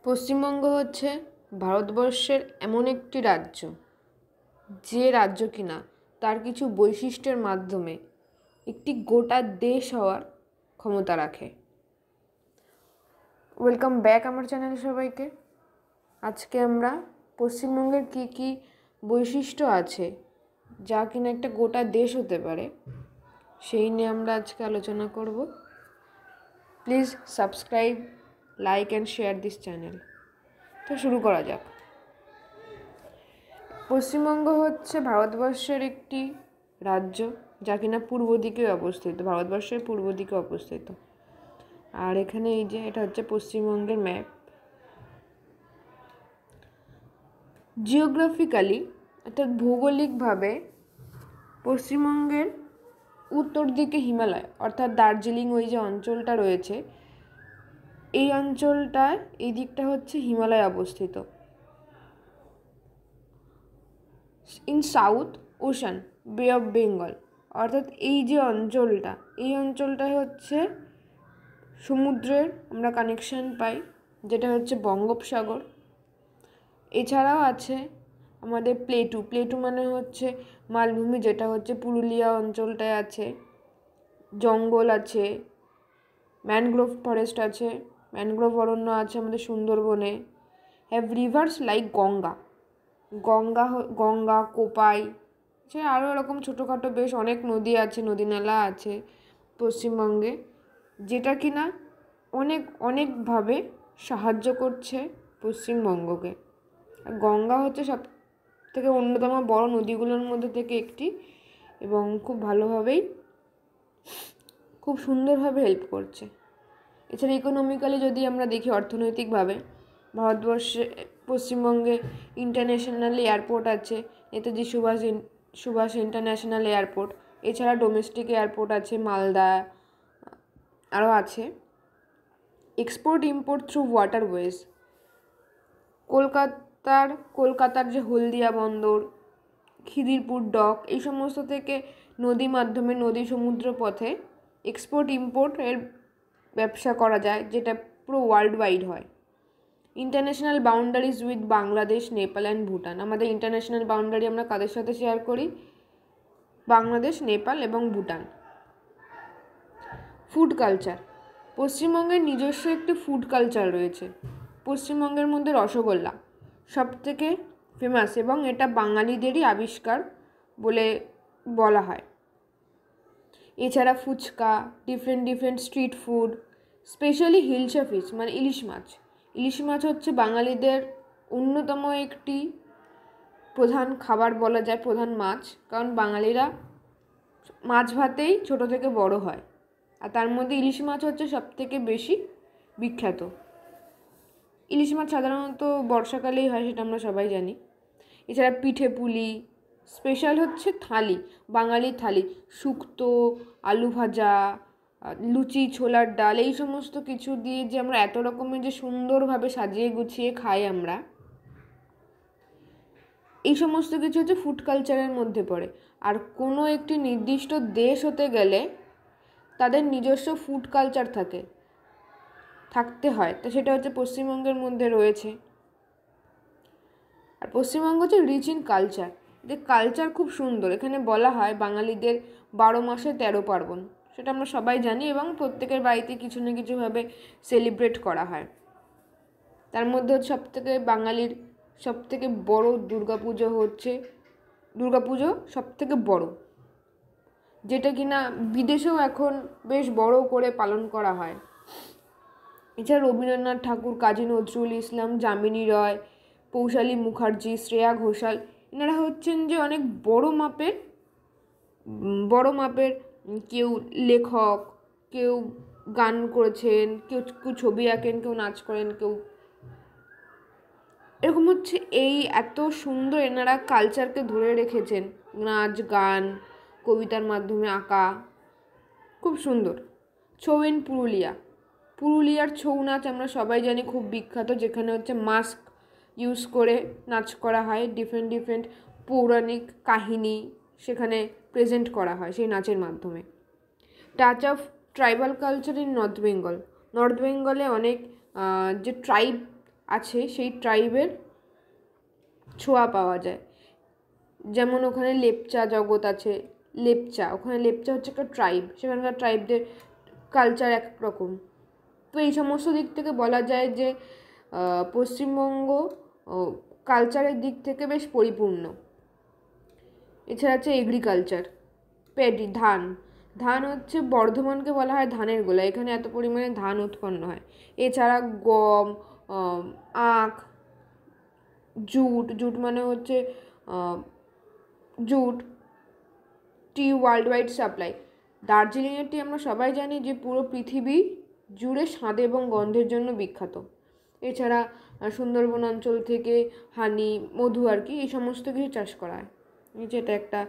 পশ্চিমবঙ্গ হচ্ছে ভারতবর্ষের এমন একটি রাজ্য, যে রাজ্য কিনা তার কিছু বৈশিষ্ট্যের মাধ্যমে একটি গোটা দেশ হওয়ার ক্ষমতা রাখে। ওয়েলকাম ব্যাক আমার চ্যানেলে সবাইকে। আজকে আমরা পশ্চিমবঙ্গের কী কী বৈশিষ্ট্য আছে যা কিনা একটা গোটা দেশ হতে পারে, সেই নিয়ে আমরা আজকে আলোচনা করব। Please subscribe, like and share this channel. তো শুরু করা যাক। পশ্চিমবঙ্গ হচ্ছে ভারতবর্ষের একটি রাজ্য, যা কিনা পূর্ব দিকে অবস্থিত, ভারতবর্ষের পূর্ব দিকে অবস্থিত। আর এখানে এই যে এটা হচ্ছে পশ্চিমবঙ্গের ম্যাপ। জিওগ্রাফিক্যালি অর্থাৎ ভৌগোলিকভাবে পশ্চিমবঙ্গের উত্তর দিকে হিমালয় অর্থাৎ দার্জিলিং ওই যে অঞ্চলটা রয়েছে, এই অঞ্চলটায় এই দিকটা হচ্ছে হিমালয় অবস্থিত। ইন সাউথ ওশান, বে অফ বেঙ্গল, অর্থাৎ এই যে অঞ্চলটা, এই অঞ্চলটায় হচ্ছে সমুদ্রের আমরা কানেকশান পাই, যেটা হচ্ছে বঙ্গোপসাগর। এছাড়াও আছে আমাদের প্লেটু মানে হচ্ছে মালভূমি, যেটা হচ্ছে পুরুলিয়া অঞ্চলটায় আছে। জঙ্গল আছে, ম্যানগ্রোভ ফরেস্ট আছে, ম্যানগ্রোভ অরণ্য আছে আমাদের সুন্দরবনে। Have rivers like Ganga, Kopai, সে আরও এরকম ছোটোখাটো বেশ অনেক নদী আছে, নদী নালা আছে পশ্চিমবঙ্গে, যেটা কিনা অনেকভাবে সাহায্য করছে পশ্চিমবঙ্গকে। আর গঙ্গা হচ্ছে সব থেকে অন্যতম বড় নদীগুলোর মধ্যে থেকে একটি, এবং খুব সুন্দরভাবে হেল্প করছে। এছাড়া ইকোনমিক্যালি যদি আমরা দেখি, অর্থনৈতিকভাবে ভারতবর্ষে পশ্চিমবঙ্গে ইন্টারন্যাশনাল এয়ারপোর্ট আছে, নেতাজি সুভাষ ইন্টারন্যাশনাল এয়ারপোর্ট। এছাড়া ডোমেস্টিক এয়ারপোর্ট আছে মালদা, আরও আছে। এক্সপোর্ট ইম্পোর্ট থ্রু ওয়াটারওয়েজ, কলকাতার যে হলদিয়া বন্দর, খিদিরপুর ডক, এই সমস্ত থেকে নদী সমুদ্র পথে এক্সপোর্ট ইম্পোর্টের ব্যবসা করা যায়, যেটা পুরো ওয়ার্ল্ড ওয়াইড হয়। International boundaries with Bangladesh, Nepal and Bhutan. আমাদের ইন্টারন্যাশনাল বাউন্ডারি আমরা কাদের সাথে শেয়ার করি? বাংলাদেশ, নেপাল এবং ভুটান। ফুড কালচার, পশ্চিমবঙ্গের নিজস্ব একটি ফুড কালচার রয়েছে। পশ্চিমবঙ্গের মধ্যে রসগোল্লা সবথেকে ফেমাস, এবং এটা বাঙালিদেরই আবিষ্কার বলে বলা হয়। এছাড়া fuchka, different street food, specially hilsa fish মানে ইলিশ মাছ হচ্ছে বাঙালিদের অন্যতম একটি প্রধান খাবার বলা যায়, প্রধান মাছ। কারণ বাঙালিরা মাছ ভাতেই ছোট থেকে বড় হয়, আর তার মধ্যে ইলিশ মাছ হচ্ছে সবথেকে বেশি বিখ্যাত। ইলিশ মাছ সাধারণত বর্ষাকালেই হয়, সেটা আমরা সবাই জানি। এছাড়া পিঠে পুলি, স্পেশাল হচ্ছে থালি, বাঙালির থালি, শুক্তো, আলু ভাজা, লুচি, ছোলার ডাল, এই সমস্ত কিছু দিয়ে যে আমরা এত রকমের যে সুন্দরভাবে সাজিয়ে গুছিয়ে খাই আমরা, এই সমস্ত কিছু হচ্ছে ফুড কালচারের মধ্যে পড়ে। আর কোনো একটি নির্দিষ্ট দেশ হতে গেলে তাদের নিজস্ব ফুড কালচার থাকতে হয়, তো সেটা হচ্ছে পশ্চিমবঙ্গের মধ্যে রয়েছে। আর পশ্চিমবঙ্গ হচ্ছে রিচ ইন কালচার, যে কালচার খুব সুন্দর। এখানে বলা হয় বাঙালিদের 12 মাসে 13 পার্বণ, সেটা আমরা সবাই জানি, এবং প্রত্যেকের বাড়িতে কিছু না কিছুভাবে সেলিব্রেট করা হয়। তার মধ্যে বাঙালির সবথেকে বড় দুর্গাপুজো সবথেকে বড়, যেটা কিনা বিদেশেও এখন বেশ বড় করে পালন করা হয়। এছাড়া রবীন্দ্রনাথ ঠাকুর, কাজী নজরুল ইসলাম, যামিনী রায়, পৌশালী মুখার্জি, শ্রেয়া ঘোষাল, এনারা হচ্ছেন যে অনেক বড় মাপের কেউ লেখক, কেউ গান করেছেন, কেউ ছবি আঁকেন, কেউ নাচ করেন, কেউ এরকম হচ্ছে। এই এত সুন্দর এনারা কালচারকে ধরে রেখেছেন, নাচ গান, কবিতার মাধ্যমে আঁকা, খুব সুন্দর। ছৌ ইন পুরুলিয়ার ছৌ নাচ আমরা সবাই জানি, খুব বিখ্যাত, যেখানে হচ্ছে মাস্ক ইউজ করে নাচ করা হয়, ডিফারেন্ট পৌরাণিক কাহিনী সেখানে প্রেজেন্ট করা হয় সেই নাচের মাধ্যমে। Touch of tribal culture in north বেঙ্গলে অনেক যে ট্রাইব আছে সেই ট্রাইবের ছোঁয়া পাওয়া যায়। যেমন ওখানে লেপচা জগৎ আছে, ওখানে লেপচা হচ্ছে একটা ট্রাইব, সেখানকার ট্রাইবদের কালচার এক রকম। তো এই সমস্ত দিক থেকে বলা যায় যে পশ্চিমবঙ্গ কালচারের দিক থেকে বেশ পরিপূর্ণ। এছাড়া আছে এগ্রিকালচার, পেডি, ধান হচ্ছে বর্ধমানকে বলা হয় ধানের গোলা, এখানে এত পরিমাণে ধান উৎপন্ন হয়। এছাড়া গম, আখ, জুট মানে হচ্ছে জুট, টি ওয়ার্ল্ড ওয়াইড সাপ্লাই। দার্জিলিংয়ের টি আমরা সবাই জানি যে পুরো পৃথিবী জুড়ে স্বাদ এবং গন্ধের জন্য বিখ্যাত। এছাড়া সুন্দরবন অঞ্চল থেকে হানি, মধু আর কি, এই সমস্ত কিছু চাষ করা হয়। যেটা একটা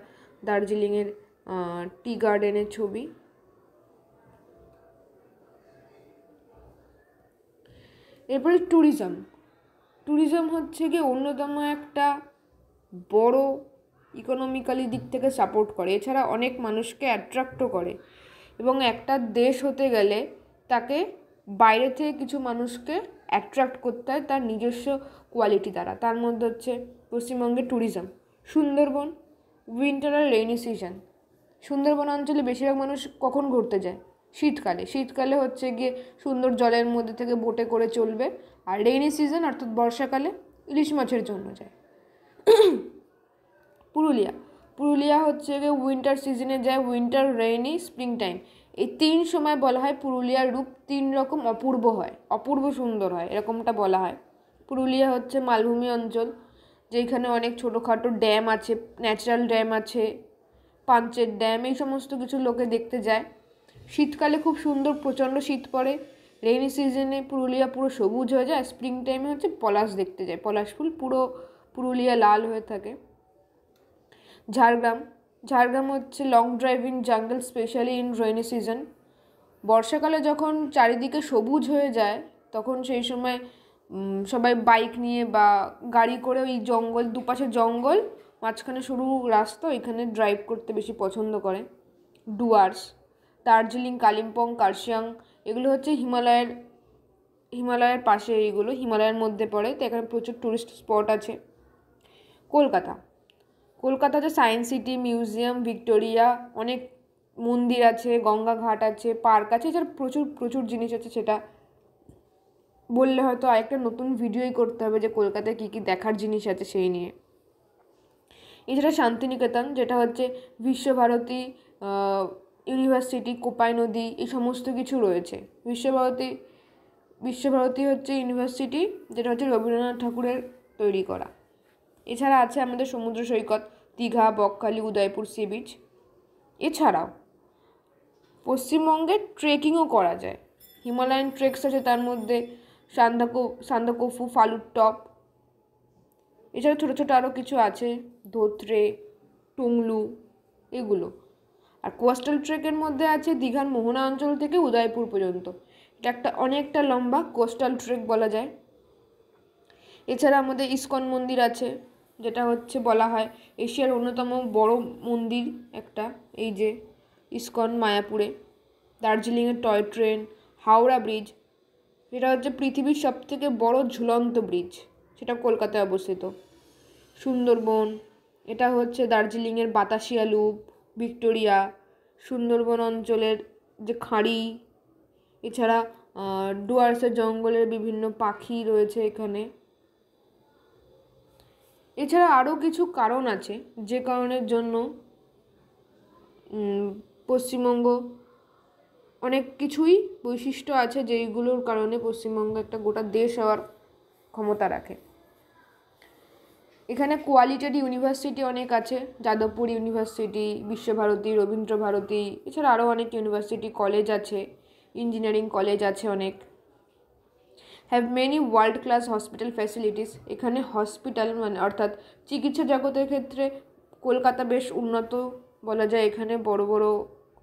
দার্জিলিংয়ের টি গার্ডেনের ছবি। এরপরে ট্যুরিজম হচ্ছে গিয়ে অন্যতম একটা বড় ইকোনমিক্যালি দিক থেকে সাপোর্ট করে, এছাড়া অনেক মানুষকে অ্যাট্রাক্টও করে। এবং একটা দেশ হতে গেলে তাকে বাইরে থেকে কিছু মানুষকে অ্যাট্রাক্ট করতে হয় তার নিজস্ব কোয়ালিটি দ্বারা। তার মধ্যে হচ্ছে পশ্চিমবঙ্গের ট্যুরিজম। সুন্দরবন, উইন্টার আর রেইনি সিজন। সুন্দরবন অঞ্চলে বেশিরভাগ মানুষ কখন ঘুরতে যায়? শীতকালে হচ্ছে গিয়ে সুন্দর জলের মধ্যে থেকে বোটে করে চলবে। আর রেইনি সিজন অর্থাৎ বর্ষাকালে ইলিশ মাছের জন্য যায়। পুরুলিয়া হচ্ছে গিয়ে উইন্টার সিজনে যায়, উইন্টার, রেইনি, স্প্রিং টাইম। এই 3 সময় বলা হয় পুরুলিয়ার রূপ 3 রকম অপূর্ব সুন্দর হয়, এরকমটা বলা হয়। পুরুলিয়া হচ্ছে মালভূমি অঞ্চল, যেখানে অনেক ছোটোখাটো ড্যাম আছে, ন্যাচারাল ড্যাম আছে, পাঞ্চের ড্যাম, এই সমস্ত কিছু লোকে দেখতে যায়। শীতকালে খুব সুন্দর প্রচণ্ড শীত পড়ে। রেইনি সিজনে পুরুলিয়া পুরো সবুজ হয়ে যায়। স্প্রিং টাইমে হচ্ছে পলাশ দেখতে যায়, পলাশ ফুল পুরো পুরুলিয়া লাল হয়ে থাকে। ঝাড়গ্রাম হচ্ছে long drive in jungle, specially in rainy season. বর্ষাকালে যখন চারিদিকে সবুজ হয়ে যায় তখন সেই সময় সবাই বাইক নিয়ে বা গাড়ি করে ওই জঙ্গল, দুপাশে জঙ্গল, মাঝখানে সরু রাস্তা, ওইখানে ড্রাইভ করতে বেশি পছন্দ করে। ডুয়ার্স, দার্জিলিং, কালিম্পং, কার্শিয়াং, এগুলো হচ্ছে হিমালয়ের পাশে, এইগুলো হিমালয়ের মধ্যে পড়ে, তো এখানে প্রচুর টুরিস্ট স্পট আছে। কলকাতাতে সায়েন্স সিটি, মিউজিয়াম, ভিক্টোরিয়া, অনেক মন্দির আছে, গঙ্গা ঘাট আছে, পার্ক আছে, এছাড়া প্রচুর জিনিস আছে। সেটা বললে হয়তো আরেকটা নতুন ভিডিওই করতে হবে যে কলকাতায় কী কী দেখার জিনিস আছে সেই নিয়ে। এছাড়া শান্তিনিকেতন, যেটা হচ্ছে বিশ্বভারতী ইউনিভার্সিটি, কোপাই নদী, এই সমস্ত কিছু রয়েছে। বিশ্বভারতী হচ্ছে ইউনিভার্সিটি, যেটা হচ্ছে রবীন্দ্রনাথ ঠাকুরের তৈরি করা। এছাড়া আছে আমাদের সমুদ্র সৈকত, দীঘা, বকখালি, উদয়পুর সি বিচ। এছাড়াও পশ্চিমবঙ্গে ট্রেকিংও করা যায়, হিমালয়ান ট্রেকস আছে, তার মধ্যে সান্দাকফু, ফালুর টপ। এছাড়া ছোটো ছোটো আরও কিছু আছে, ধোত্রে, টুংলু, এগুলো। আর কোস্টাল ট্রেকের মধ্যে আছে দীঘার মোহনা অঞ্চল থেকে উদয়পুর পর্যন্ত, এটা একটা অনেকটা লম্বা কোস্টাল ট্রেক বলা যায়। এছাড়া আমাদের ইস্কন মন্দির আছে, যেটা হচ্ছে বলা হয় এশিয়ার অন্যতম বড় মন্দির একটা, এই যে ইস্কন, মায়াপুরে। দার্জিলিংয়ের টয় ট্রেন, হাওড়া ব্রিজ, যেটা হচ্ছে পৃথিবীর সবথেকে বড় ঝুলন্ত ব্রিজ, সেটা কলকাতায় অবস্থিত। সুন্দরবন, এটা হচ্ছে দার্জিলিংয়ের বাতাসিয়া লুপ, ভিক্টোরিয়া, সুন্দরবন অঞ্চলের যে খাঁড়ি। এছাড়া ডুয়ার্সের জঙ্গলের বিভিন্ন পাখি রয়েছে এখানে। এছাড়া আরও কিছু কারণ আছে যে কারণের জন্য পশ্চিমবঙ্গ, অনেক কিছুই বৈশিষ্ট্য আছে যেইগুলোর কারণে পশ্চিমবঙ্গ একটা গোটা দেশ হওয়ার ক্ষমতা রাখে। এখানে কোয়ালিটেড ইউনিভার্সিটি অনেক আছে, যাদবপুর ইউনিভার্সিটি, বিশ্বভারতী, রবীন্দ্রভারতী, এছাড়া আরও অনেক ইউনিভার্সিটি, কলেজ আছে, ইঞ্জিনিয়ারিং কলেজ আছে অনেক। Have many world class hospital facilities, এখানে হসপিটাল মানে অর্থাৎ চিকিৎসা জগতের ক্ষেত্রে কলকাতা বেশ উন্নত বলা যায়। এখানে বড় বড়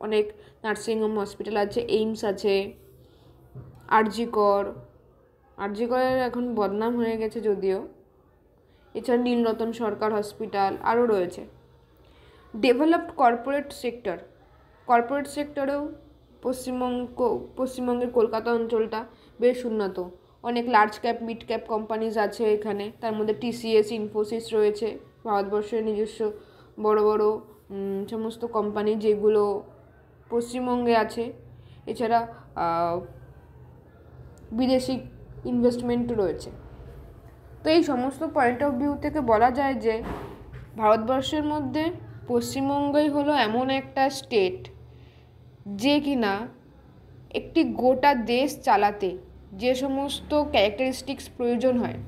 অনেক নার্সিংহোম, হসপিটাল আছে, এইমস আছে, আরজিকরের এখন বদনাম হয়ে গেছে যদিও। এছাড়া নীলরতন সরকার হসপিটাল আরও রয়েছে। ডেভেলপড কর্পোরেট সেক্টরেও পশ্চিমবঙ্গের কলকাতা অঞ্চলটা বেশ উন্নত। অনেক large cap mid cap companies আছে এখানে, তার মধ্যে টিসিএস, ইনফোসিস রয়েছে, ভারতবর্ষের নিজস্ব বড় বড় সমস্ত কোম্পানি যেগুলো পশ্চিমবঙ্গে আছে। এছাড়া বিদেশি ইনভেস্টমেন্টও রয়েছে। তো এই সমস্ত পয়েন্ট অফ ভিউ থেকে বলা যায় যে ভারতবর্ষের মধ্যে পশ্চিমবঙ্গই হলো এমন একটা স্টেট যে কিনা একটি গোটা দেশ চালাতে যে সমস্ত ক্যারেক্টারিস্টিক্স প্রয়োজন হয়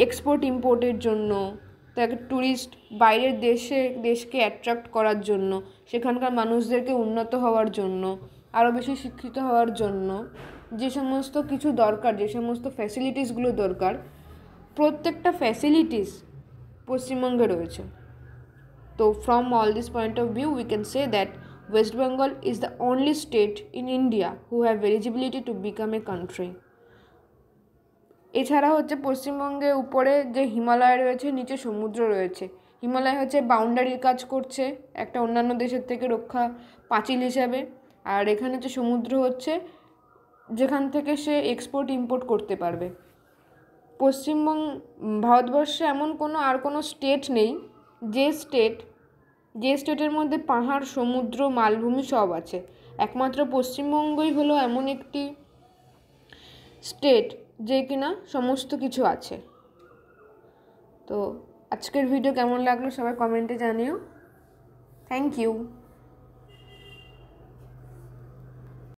এক্সপোর্ট ইম্পোর্টের জন্য, তাকে ট্যুরিস্ট বাইরের দেশকে অ্যাট্রাক্ট করার জন্য, সেখানকার মানুষদেরকে উন্নত হওয়ার জন্য, আরও বেশি শিক্ষিত হওয়ার জন্য যে সমস্ত কিছু দরকার, যে সমস্ত ফ্যাসিলিটিসগুলো দরকার, প্রত্যেকটা ফ্যাসিলিটিস পশ্চিমবঙ্গে রয়েছে। তো from all this point of view we can say that West Bengal is the only state in India who have eligibility to become a country. এছাড়া হচ্ছে পশ্চিমবঙ্গে উপরে যে হিমালয় রয়েছে, নিচে সমুদ্র রয়েছে। হিমালয় হচ্ছে বাউন্ডারির কাজ করছে একটা অন্যান্য দেশের থেকে রক্ষা পাঁচিল হিসাবে, আর এখানে হচ্ছে সমুদ্র হচ্ছে যেখান থেকে সে এক্সপোর্ট ইম্পোর্ট করতে পারবে। ভারতবর্ষে এমন কোনো স্টেট নেই যে স্টেটের মধ্যে পাহাড়, সমুদ্র, মালভূমি সব আছে। একমাত্র পশ্চিমবঙ্গই হলো এমন একটি স্টেট যে কিনা সমস্ত কিছু আছে। তো আজকের ভিডিও কেমন লাগলো সবাই কমেন্টে জানিও। Thank you.